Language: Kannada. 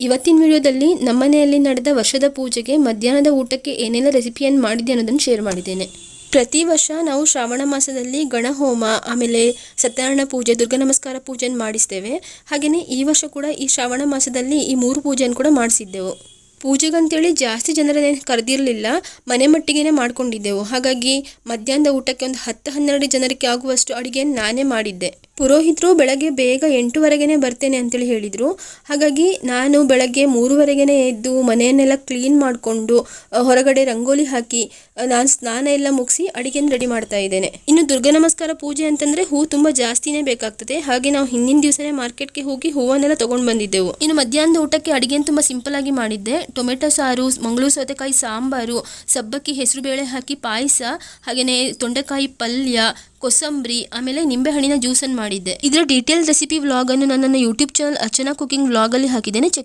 ಇವತ್ತಿನ ವಿಡಿಯೋದಲ್ಲಿ ನಮ್ಮನೆಯಲ್ಲಿ ನಡೆದ ವರ್ಷದ ಪೂಜೆಗೆ ಮಧ್ಯಾಹ್ನದ ಊಟಕ್ಕೆ ಏನೆಲ್ಲ ರೆಸಿಪಿಯನ್ನು ಮಾಡಿದೆ ಅನ್ನೋದನ್ನು ಶೇರ್ ಮಾಡಿದ್ದೇನೆ. ಪ್ರತಿ ವರ್ಷ ನಾವು ಶ್ರಾವಣ ಮಾಸದಲ್ಲಿ ಗಣಹೋಮ, ಆಮೇಲೆ ಸತ್ಯನಾರಾಯಣ ಪೂಜೆ, ದುರ್ಗಾ ನಮಸ್ಕಾರ ಪೂಜೆಯನ್ನು ಮಾಡಿಸ್ತೇವೆ. ಹಾಗೆಯೇ ಈ ವರ್ಷ ಕೂಡ ಈ ಶ್ರಾವಣ ಮಾಸದಲ್ಲಿ ಈ 3 ಪೂಜೆಯನ್ನು ಕೂಡ ಮಾಡಿಸಿದ್ದೆವು. ಪೂಜೆಗಂತೇಳಿ ಜಾಸ್ತಿ ಜನರನ್ನೇನು ಕರೆದಿರಲಿಲ್ಲ, ಮನೆ ಮಟ್ಟಿಗೆ ಮಾಡ್ಕೊಂಡಿದ್ದೆವು. ಹಾಗಾಗಿ ಮಧ್ಯಾಹ್ನದ ಊಟಕ್ಕೆ ಒಂದು 10-12 ಜನರಿಗೆ ಆಗುವಷ್ಟು ಅಡುಗೆಯನ್ನು ನಾನೇ ಮಾಡಿದ್ದೆ. ಪುರೋಹಿತರು ಬೆಳಗ್ಗೆ ಬೇಗ 8:00ವರೆಗೆ ಬರ್ತೇನೆ ಅಂತೇಳಿ ಹೇಳಿದರು. ಹಾಗಾಗಿ ನಾನು ಬೆಳಗ್ಗೆ 3:00ವರೆಗೆ ಎದ್ದು ಮನೆಯನ್ನೆಲ್ಲ ಕ್ಲೀನ್ ಮಾಡಿಕೊಂಡು ಹೊರಗಡೆ ರಂಗೋಲಿ ಹಾಕಿ ನಾನು ಸ್ನಾನ ಎಲ್ಲ ಮುಗಿಸಿ ಅಡುಗೆನ ರೆಡಿ ಮಾಡ್ತಾ ಇದ್ದೇನೆ. ಇನ್ನು ದುರ್ಗಾ ನಮಸ್ಕಾರ ಪೂಜೆ ಅಂತಂದರೆ ಹೂ ತುಂಬ ಜಾಸ್ತಿನೇ ಬೇಕಾಗ್ತದೆ. ಹಾಗೆ ನಾವು ಹಿಂದಿನ ದಿವಸನೇ ಮಾರ್ಕೆಟ್ಗೆ ಹೋಗಿ ಹೂವನ್ನೆಲ್ಲ ತೊಗೊಂಡು ಬಂದಿದ್ದೆವು. ಇನ್ನು ಮಧ್ಯಾಹ್ನದ ಊಟಕ್ಕೆ ಅಡುಗೆನ ತುಂಬ ಸಿಂಪಲ್ ಆಗಿ ಮಾಡಿದ್ದೆ. ಟೊಮೆಟೊ ಸಾರು, ಮಂಗಳೂರು ಸೌತೆಕಾಯಿ ಸಾಂಬಾರು, ಸಬ್ಬಕ್ಕಿ ಹೆಸರು ಬೇಳೆ ಹಾಕಿ ಪಾಯಸ, ಹಾಗೆಯೇ ತೊಂಡೆಕಾಯಿ ಪಲ್ಯ, ಕೊಸಂಬರಿ, ಆಮೇಲೆ ನಿಂಬೆಹಣ್ಣಿನ ಜ್ಯೂಸನ್ನು ಮಾಡಿದ್ದೆ. ಇದರ ಡೀಟೇಲ್ ರೆಸಿಪಿ ವ್ಲಾಗ್ ಅನ್ನು ನನ್ನ YouTube channel Archana cooking vlog ಅಲ್ಲಿ ಹಾಕಿದ್ದೇನೆ, ಚೆಕ್